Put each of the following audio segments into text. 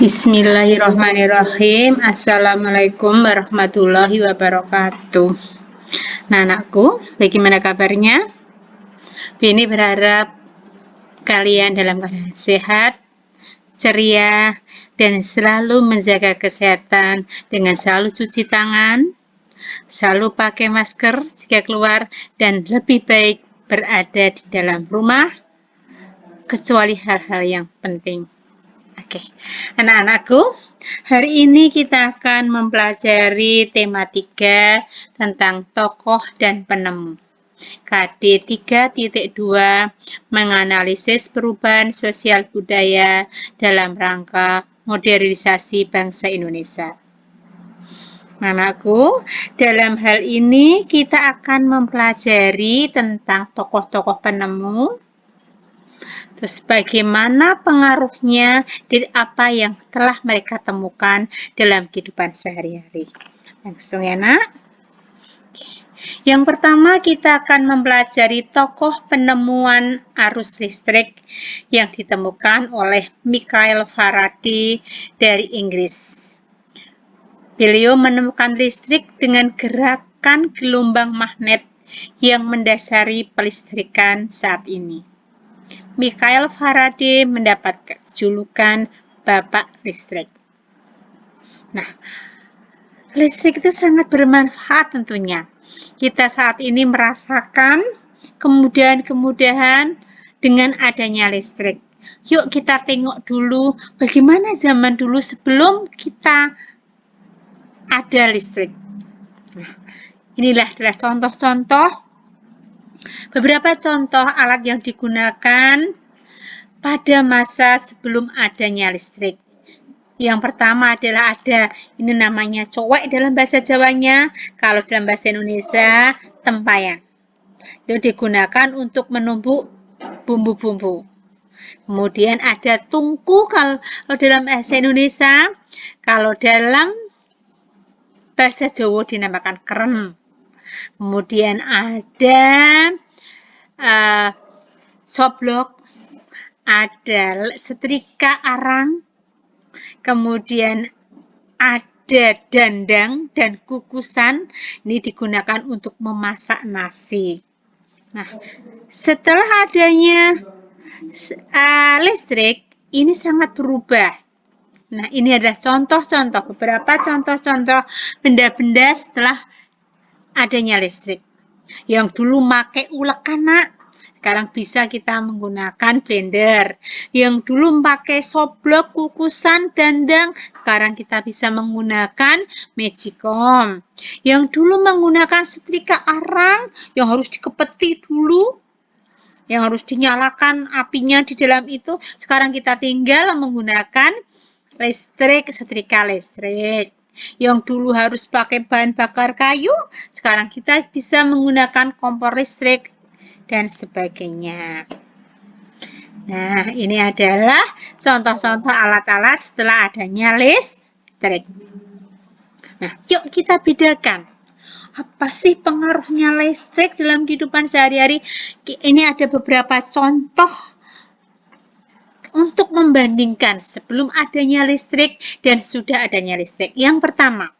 Bismillahirrahmanirrahim. Assalamualaikum warahmatullahi wabarakatuh. Nah, anakku, bagaimana kabarnya? Bini berharap kalian dalam keadaan sehat, ceria, dan selalu menjaga kesehatan dengan selalu cuci tangan, selalu pakai masker jika keluar, dan lebih baik berada di dalam rumah, kecuali hal-hal yang penting. Oke, anak-anakku, hari ini kita akan mempelajari tematika tentang tokoh dan penemu. KD 3.2 menganalisis perubahan sosial budaya dalam rangka modernisasi bangsa Indonesia. Anakku, dalam hal ini kita akan mempelajari tentang tokoh-tokoh penemu, terus bagaimana pengaruhnya dari apa yang telah mereka temukan dalam kehidupan sehari-hari. Langsung ya, Nak. Yang pertama kita akan mempelajari tokoh penemuan arus listrik yang ditemukan oleh Michael Faraday dari Inggris. Beliau menemukan listrik dengan gerakan gelombang magnet yang mendasari pelistrikan saat ini. Michael Faraday mendapat julukan Bapak Listrik. Nah, listrik itu sangat bermanfaat tentunya. Kita saat ini merasakan kemudahan-kemudahan dengan adanya listrik. Yuk kita tengok dulu bagaimana zaman dulu sebelum kita ada listrik. Nah, inilah adalah contoh-contoh. Beberapa contoh alat yang digunakan pada masa sebelum adanya listrik. Yang pertama adalah ada, ini namanya cowek dalam bahasa Jawanya, kalau dalam bahasa Indonesia, tempayan. Itu digunakan untuk menumbuk bumbu-bumbu. Kemudian ada tungku kalau dalam bahasa Indonesia, kalau dalam bahasa Jawa dinamakan keren. Kemudian ada soblok, ada setrika arang, kemudian ada dandang dan kukusan. Ini digunakan untuk memasak nasi. Nah, setelah adanya listrik, ini sangat berubah. Nah, ini adalah contoh-contoh, beberapa contoh-contoh benda-benda setelah adanya listrik. Yang dulu pakai ulekan, Nak, sekarang bisa kita menggunakan blender. Yang dulu pakai soblok, kukusan, dandang, sekarang kita bisa menggunakan magicom. Yang dulu menggunakan setrika arang yang harus dikepeti dulu, yang harus dinyalakan apinya di dalam itu, sekarang kita tinggal menggunakan listrik, setrika listrik. Yang dulu harus pakai bahan bakar kayu, sekarang kita bisa menggunakan kompor listrik dan sebagainya. Nah, ini adalah contoh-contoh alat-alat setelah adanya listrik. Nah, yuk kita bedakan. Apa sih pengaruhnya listrik dalam kehidupan sehari-hari? Ini ada beberapa contoh untuk membandingkan sebelum adanya listrik dan sudah adanya listrik. Yang pertama,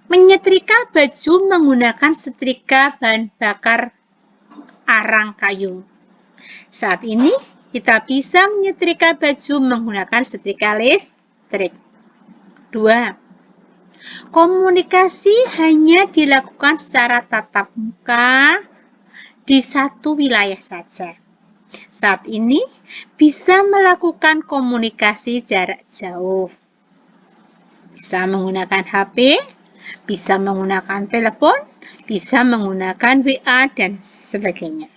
menyetrika baju menggunakan setrika bahan bakar arang kayu. Saat ini kita bisa menyetrika baju menggunakan setrika listrik. 2. Komunikasi hanya dilakukan secara tatap muka di satu wilayah saja. Saat ini bisa melakukan komunikasi jarak jauh. Bisa menggunakan HP, bisa menggunakan telepon, bisa menggunakan WA, dan sebagainya.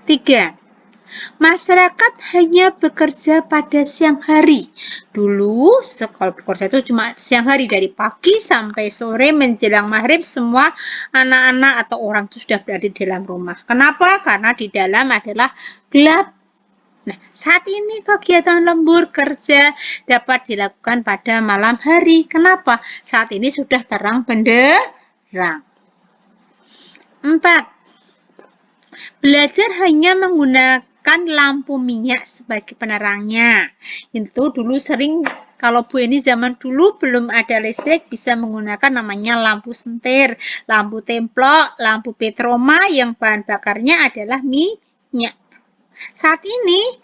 3. Masyarakat hanya bekerja pada siang hari. Dulu, kalau bekerja itu cuma siang hari, dari pagi sampai sore menjelang maghrib, semua anak-anak atau orang itu sudah berada di dalam rumah. Kenapa? Karena di dalam adalah gelap. Nah, saat ini kegiatan lembur kerja dapat dilakukan pada malam hari. Kenapa? Saat ini sudah terang benderang. 4. Belajar hanya menggunakan menggunakan lampu minyak sebagai penerangnya. Itu dulu sering, kalau Bu ini zaman dulu belum ada listrik, bisa menggunakan namanya lampu sentir, lampu templok, lampu petroma yang bahan bakarnya adalah minyak. Saat ini,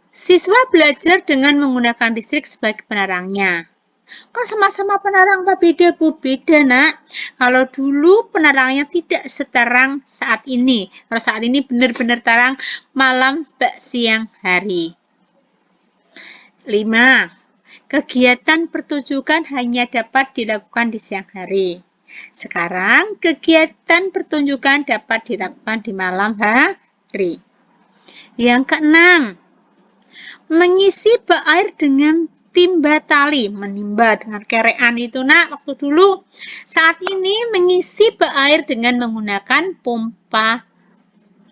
siswa belajar dengan menggunakan listrik sebagai penerangnya. Kok sama-sama penerang apa beda, Bu? Beda, Nak. Kalau dulu penerangnya tidak seterang saat ini. Kalau saat ini benar-benar terang malam, siang, hari. 5. Kegiatan pertunjukan hanya dapat dilakukan di siang hari. Sekarang, kegiatan pertunjukan dapat dilakukan di malam hari. Yang keenam, mengisi bak air dengan timba tali, menimba dengan kerean itu, Nak, waktu dulu. Saat ini mengisi bak air dengan menggunakan pompa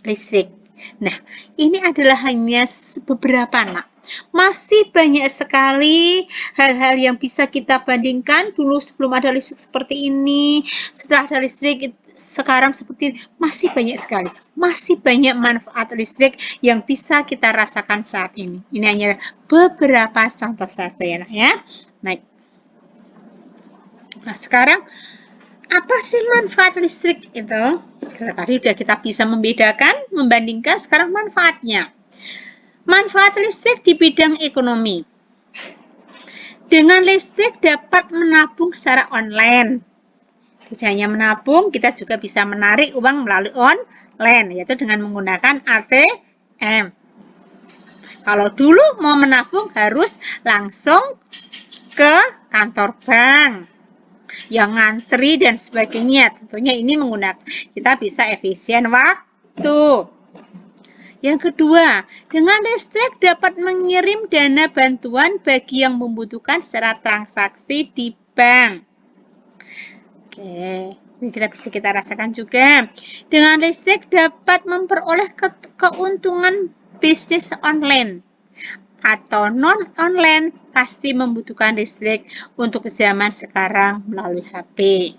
listrik. Nah, ini adalah hanya beberapa, Nak. Masih banyak sekali hal-hal yang bisa kita bandingkan dulu sebelum ada listrik seperti ini, setelah ada listrik sekarang seperti ini. Masih banyak sekali. Masih banyak manfaat listrik yang bisa kita rasakan saat ini. Ini hanya beberapa contoh saja ya, Nak, ya. Baik. Nah, sekarang apa sih manfaat listrik itu? Tadi sudah kita bisa membedakan, membandingkan, sekarang manfaatnya. Manfaat listrik di bidang ekonomi. Dengan listrik dapat menabung secara online. Tidak hanya menabung, kita juga bisa menarik uang melalui online, yaitu dengan menggunakan ATM. Kalau dulu mau menabung harus langsung ke kantor bank, yang ngantri dan sebagainya. Tentunya ini menggunakan, kita bisa efisien waktu. Yang kedua, dengan listrik dapat mengirim dana bantuan bagi yang membutuhkan secara transaksi di bank. Oke, ini kita rasakan juga. Dengan listrik dapat memperoleh keuntungan bisnis online atau non-online, pasti membutuhkan listrik untuk zaman sekarang melalui HP.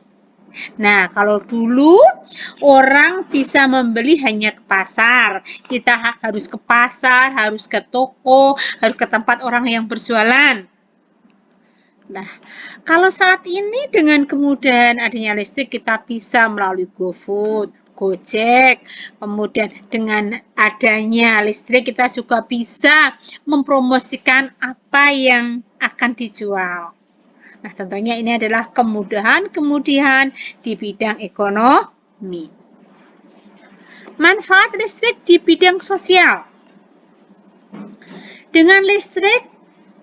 Nah, kalau dulu orang bisa membeli hanya ke pasar. Kita harus ke pasar, harus ke toko, harus ke tempat orang yang berjualan. Nah, kalau saat ini dengan kemudahan adanya listrik, kita bisa melalui GoFood, Gojek, kemudian dengan adanya listrik kita juga bisa mempromosikan apa yang akan dijual. Nah, tentunya ini adalah kemudahan di bidang ekonomi. Manfaat listrik di bidang sosial. Dengan listrik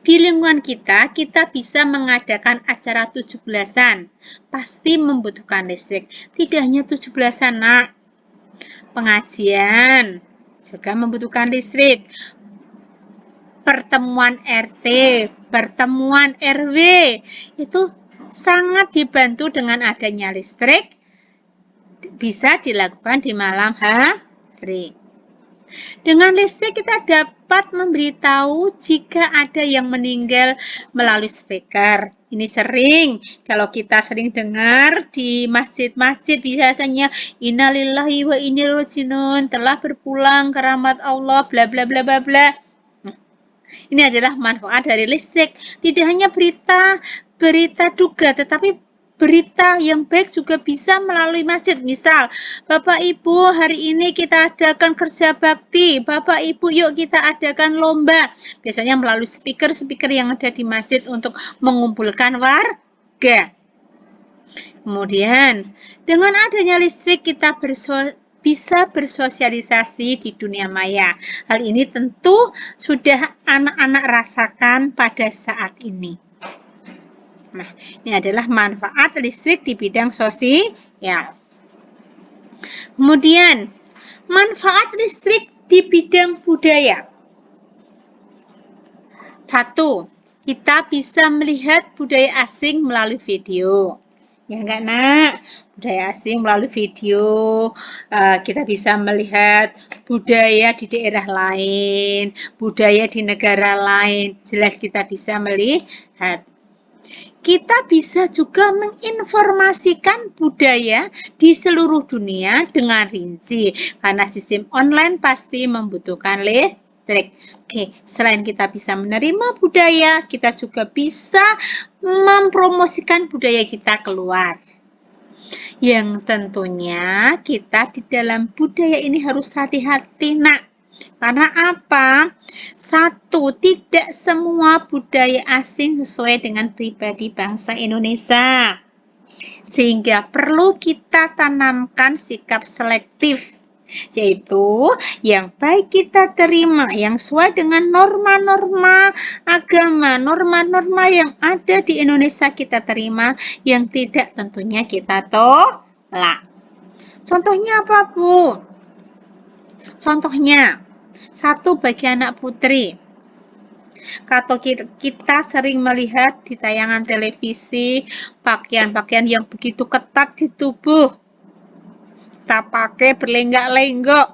di lingkungan kita bisa mengadakan acara 17-an. Pasti membutuhkan listrik. Tidak hanya 17-an, Nak. Pengajian juga membutuhkan listrik. Pertemuan RT, pertemuan RW, itu sangat dibantu dengan adanya listrik, bisa dilakukan di malam hari. Dengan listrik kita dapat memberitahu jika ada yang meninggal melalui speaker. Ini sering, kalau kita sering dengar di masjid-masjid biasanya innalillahi wa inna ilaihi raji'un, telah berpulang ke rahmat Allah, bla bla bla bla bla. Ini adalah manfaat dari listrik. Tidak hanya berita duga, tetapi berita yang baik juga bisa melalui masjid. Misal, Bapak Ibu hari ini kita adakan kerja bakti. Bapak Ibu yuk kita adakan lomba. Biasanya melalui speaker-speaker yang ada di masjid untuk mengumpulkan warga. Kemudian, dengan adanya listrik kita bisa bersosialisasi di dunia maya. Hal ini tentu sudah anak-anak rasakan pada saat ini. Nah, ini adalah manfaat listrik di bidang sosial. Kemudian, manfaat listrik di bidang budaya. 1. Kita bisa melihat budaya asing melalui video. Ya enggak, Nak? Budaya asing melalui video, kita bisa melihat budaya di daerah lain, budaya di negara lain, jelas kita bisa melihat. Kita bisa juga menginformasikan budaya di seluruh dunia dengan rinci, karena sistem online pasti membutuhkan listrik. Oke, selain kita bisa menerima budaya, kita juga bisa mempromosikan budaya kita keluar. Yang tentunya kita di dalam budaya ini harus hati-hati, nak. Karena apa? Satu, tidak semua budaya asing sesuai dengan pribadi bangsa Indonesia. Sehingga perlu kita tanamkan sikap selektif, yaitu yang baik kita terima, yang sesuai dengan norma-norma agama, norma-norma yang ada di Indonesia kita terima, yang tidak tentunya kita tolak. Contohnya apa, Bu? Contohnya, satu bagi anak putri. Kalau kita sering melihat di tayangan televisi pakaian-pakaian yang begitu ketat di tubuh, kita pakai berlenggak-lenggok,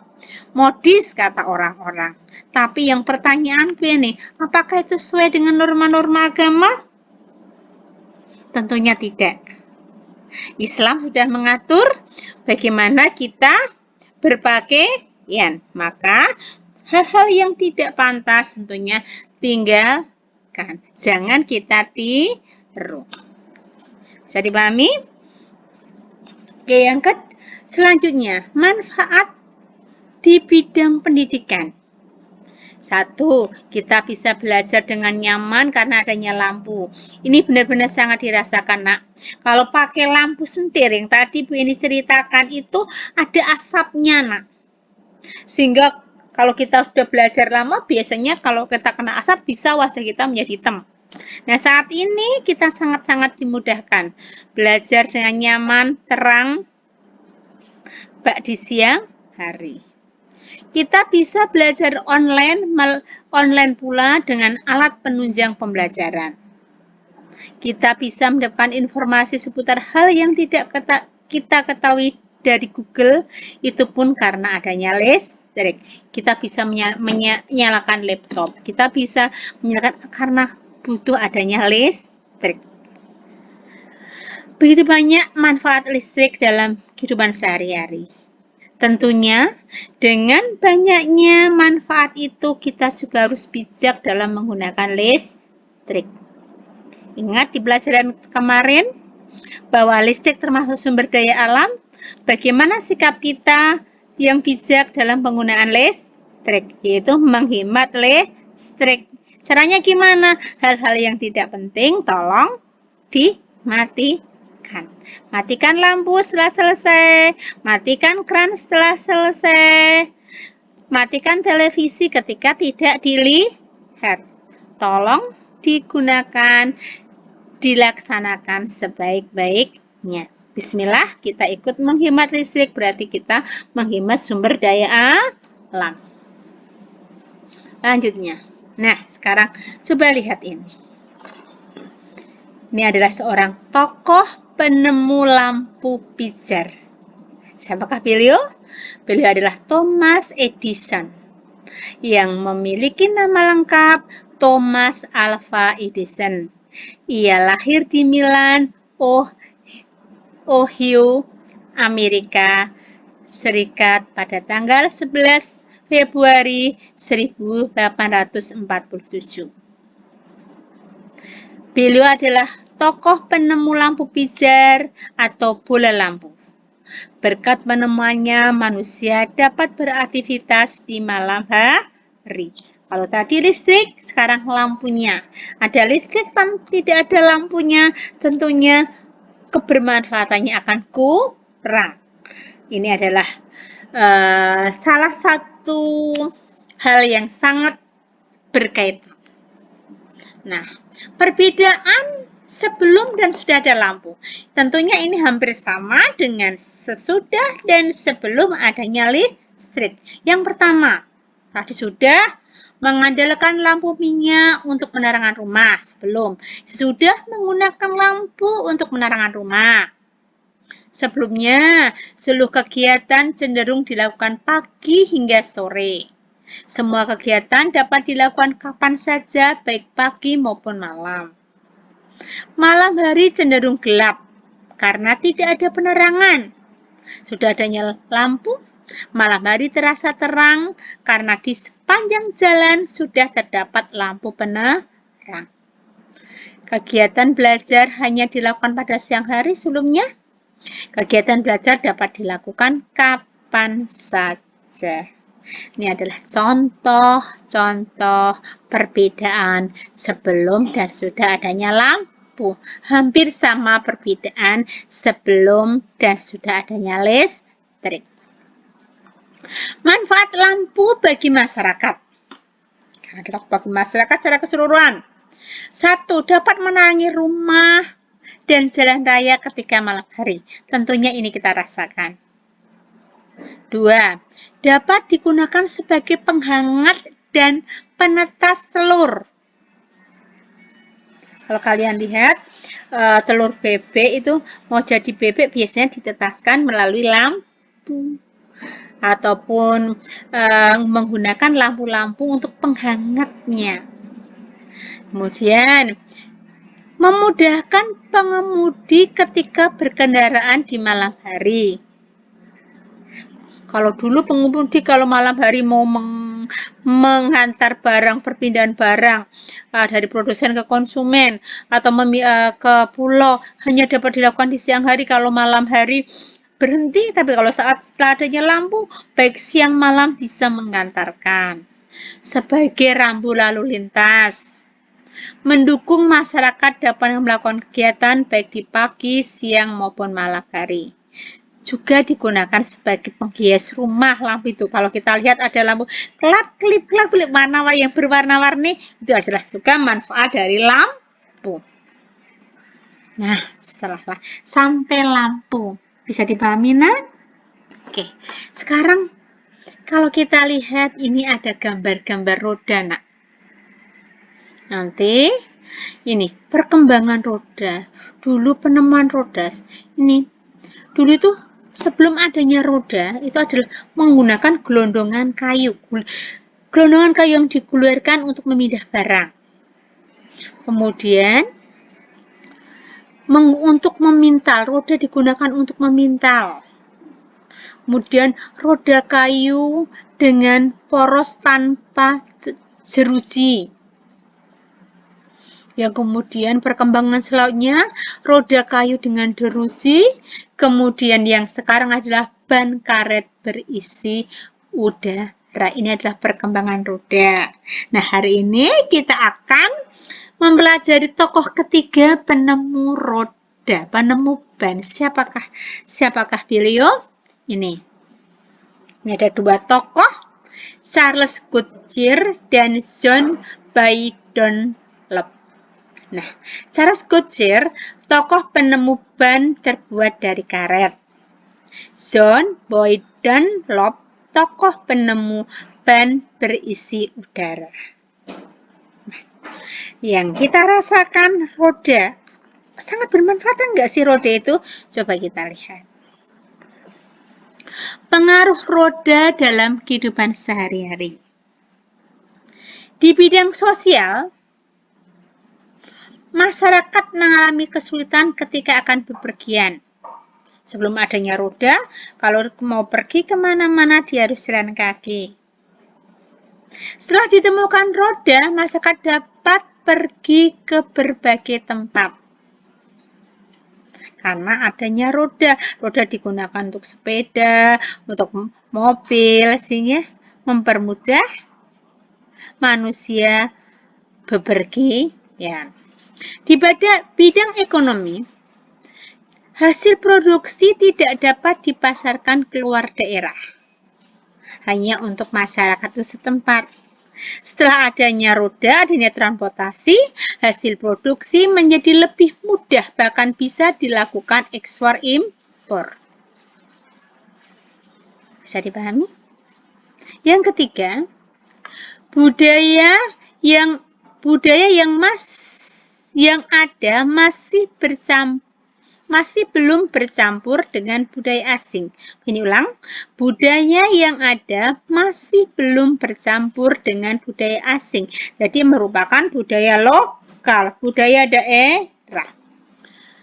modis kata orang-orang. Tapi yang pertanyaanku ini, apakah itu sesuai dengan norma-norma agama? Tentunya tidak. Islam sudah mengatur bagaimana kita berpakaian. Maka hal-hal yang tidak pantas tentunya tinggalkan. Jangan kita tiru. Bisa dipahami? Oke, yang selanjutnya, manfaat di bidang pendidikan. Satu, kita bisa belajar dengan nyaman karena adanya lampu. Ini benar-benar sangat dirasakan, nak. Kalau pakai lampu sentir yang tadi Bu ini ceritakan itu ada asapnya, nak. Sehingga kalau kita sudah belajar lama, biasanya kalau kita kena asap bisa wajah kita menjadi hitam. Nah, saat ini kita sangat-sangat dimudahkan. Belajar dengan nyaman, terang, di siang hari. Kita bisa belajar online pula dengan alat penunjang pembelajaran. Kita bisa mendapatkan informasi seputar hal yang tidak kita ketahui dari Google, itu pun karena adanya listrik. Kita bisa menyalakan laptop. Kita bisa menyalakan karena butuh adanya listrik. Begitu banyak manfaat listrik dalam kehidupan sehari-hari. Tentunya, dengan banyaknya manfaat itu, kita juga harus bijak dalam menggunakan listrik. Ingat di pelajaran kemarin, bahwa listrik termasuk sumber daya alam. Bagaimana sikap kita yang bijak dalam penggunaan listrik? Yaitu menghemat listrik. Caranya gimana? Hal-hal yang tidak penting, tolong dimatikan. Matikan lampu setelah selesai, matikan keran setelah selesai, matikan televisi ketika tidak dilihat. Tolong digunakan, dilaksanakan sebaik-baiknya. Bismillah, kita ikut menghemat listrik, berarti kita menghemat sumber daya alam. Lanjutnya. Nah, sekarang coba lihat ini. Ini adalah seorang tokoh penemu lampu pijar. Siapakah beliau? Beliau adalah Thomas Edison yang memiliki nama lengkap Thomas Alva Edison. Ia lahir di Milan, Ohio, Amerika Serikat pada tanggal 11 Februari 1847. Beliau adalah tokoh penemu lampu pijar atau bola lampu. Berkat penemuannya, manusia dapat beraktivitas di malam hari. Kalau tadi listrik, sekarang lampunya. Ada listrik dan tidak ada lampunya, tentunya kebermanfaatannya akan kurang. Ini adalah salah satu hal yang sangat berkaitan. Nah, perbedaan sebelum dan sudah ada lampu. Tentunya ini hampir sama dengan sesudah dan sebelum adanya listrik. Yang pertama, tadi sudah mengandalkan lampu minyak untuk penerangan rumah sebelum. Sesudah menggunakan lampu untuk penerangan rumah. Sebelumnya, seluruh kegiatan cenderung dilakukan pagi hingga sore. Semua kegiatan dapat dilakukan kapan saja, baik pagi maupun malam. Malam hari cenderung gelap karena tidak ada penerangan. Sudah adanya lampu, malam hari terasa terang karena di sepanjang jalan sudah terdapat lampu penerang. Kegiatan belajar hanya dilakukan pada siang hari sebelumnya. Kegiatan belajar dapat dilakukan kapan saja. Ini adalah contoh-contoh perbedaan sebelum dan sudah adanya lampu. Hampir sama perbedaan sebelum dan sudah adanya listrik. Manfaat lampu bagi masyarakat. Adalah bagi masyarakat secara keseluruhan. 1. Dapat menerangi rumah dan jalan raya ketika malam hari. Tentunya ini kita rasakan. 2. Dapat digunakan sebagai penghangat dan penetas telur. Kalau kalian lihat, telur bebek itu mau jadi bebek biasanya ditetaskan melalui lampu. Ataupun menggunakan lampu-lampu untuk penghangatnya. Kemudian, memudahkan pengemudi ketika berkendaraan di malam hari. Kalau dulu pengemudi kalau malam hari mau menghantar barang, perpindahan barang dari produsen ke konsumen atau ke pulau hanya dapat dilakukan di siang hari. Kalau malam hari berhenti, tapi kalau setelah adanya lampu, baik siang malam bisa mengantarkan. Sebagai rambu lalu lintas, mendukung masyarakat dapat melakukan kegiatan baik di pagi, siang maupun malam hari. Juga digunakan sebagai penghias rumah lampu itu. Kalau kita lihat ada lampu kelap-kelip warna yang berwarna-warni, itu adalah juga manfaat dari lampu. Nah, setelahlah sampai lampu. Bisa dipahami, nah? Oke, sekarang kalau kita lihat ini ada gambar-gambar roda, nak. Nanti ini perkembangan roda. Dulu penemuan roda. Ini dulu itu sebelum adanya roda itu adalah menggunakan gelondongan kayu. Gelondongan kayu yang digulirkan untuk memindah barang. Kemudian untuk memintal, roda digunakan untuk memintal. Kemudian roda kayu dengan poros tanpa jeruji. Yang kemudian perkembangan selanjutnya roda kayu dengan jeruji. Kemudian yang sekarang adalah ban karet berisi udara. Ini adalah perkembangan roda. Nah, hari ini kita akan mempelajari tokoh ketiga penemu roda, penemu ban. Siapakah beliau? Ini ada dua tokoh, Charles Goodyear dan John Dunlop. Nah, Charles Goodyear, tokoh penemu ban terbuat dari karet. John Dunlop, tokoh penemu ban berisi udara. Yang kita rasakan roda sangat bermanfaat enggak sih roda itu? Coba kita lihat. Pengaruh roda dalam kehidupan sehari-hari. Di bidang sosial, masyarakat mengalami kesulitan ketika akan bepergian. Sebelum adanya roda, kalau mau pergi kemana-mana dia harus jalan kaki. Setelah ditemukan roda, masyarakat dapat pergi ke berbagai tempat. Karena adanya roda. Roda digunakan untuk sepeda, untuk mobil, sehingga mempermudah manusia bepergian. Di bidang ekonomi, hasil produksi tidak dapat dipasarkan keluar daerah. Hanya untuk masyarakat itu setempat. Setelah adanya roda, adanya transportasi, hasil produksi menjadi lebih mudah, bahkan bisa dilakukan ekspor impor. Bisa dipahami? Yang ketiga, budaya yang ada masih belum bercampur dengan budaya asing. Ini ulang, budaya yang ada masih belum bercampur dengan budaya asing. Jadi merupakan budaya lokal, budaya daerah.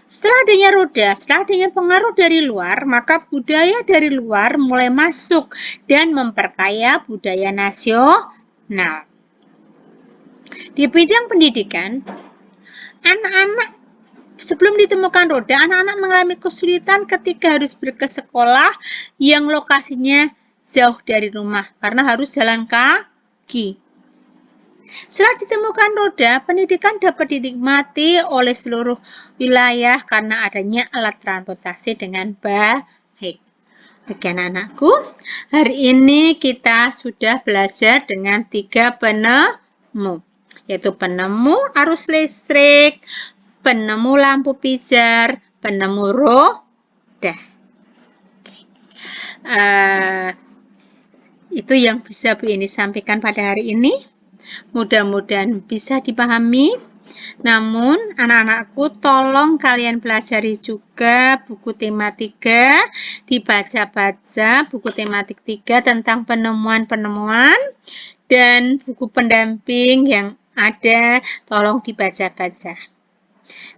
Setelah adanya roda, setelah adanya pengaruh dari luar, maka budaya dari luar mulai masuk dan memperkaya budaya nasional. Di bidang pendidikan, anak-anak sebelum ditemukan roda, anak-anak mengalami kesulitan ketika harus pergi ke sekolah yang lokasinya jauh dari rumah karena harus jalan kaki. Setelah ditemukan roda, pendidikan dapat dinikmati oleh seluruh wilayah karena adanya alat transportasi dengan baik. Oke anak-anakku, hari ini kita sudah belajar dengan 3 penemu, yaitu penemu arus listrik, penemu lampu pijar, penemu roda. Itu yang bisa Bu ini sampaikan pada hari ini. Mudah-mudahan bisa dipahami. Namun, anak-anakku, tolong kalian pelajari juga buku tematika, dibaca-baca buku tematik 3 tentang penemuan-penemuan, dan buku pendamping yang ada, tolong dibaca-baca.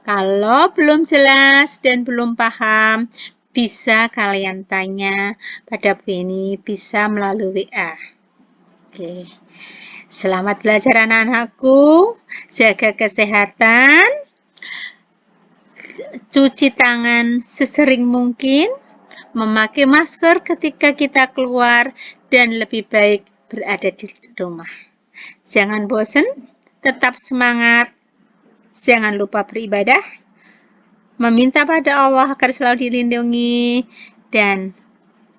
Kalau belum jelas dan belum paham, bisa kalian tanya pada Bu ini, bisa melalui WA. Oke. Selamat belajar anak-anakku, jaga kesehatan, cuci tangan sesering mungkin, memakai masker ketika kita keluar, dan lebih baik berada di rumah. Jangan bosan, tetap semangat, jangan lupa beribadah, meminta pada Allah agar selalu dilindungi, dan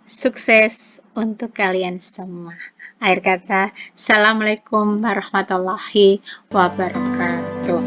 sukses untuk kalian semua. Akhir kata, Assalamualaikum warahmatullahi wabarakatuh.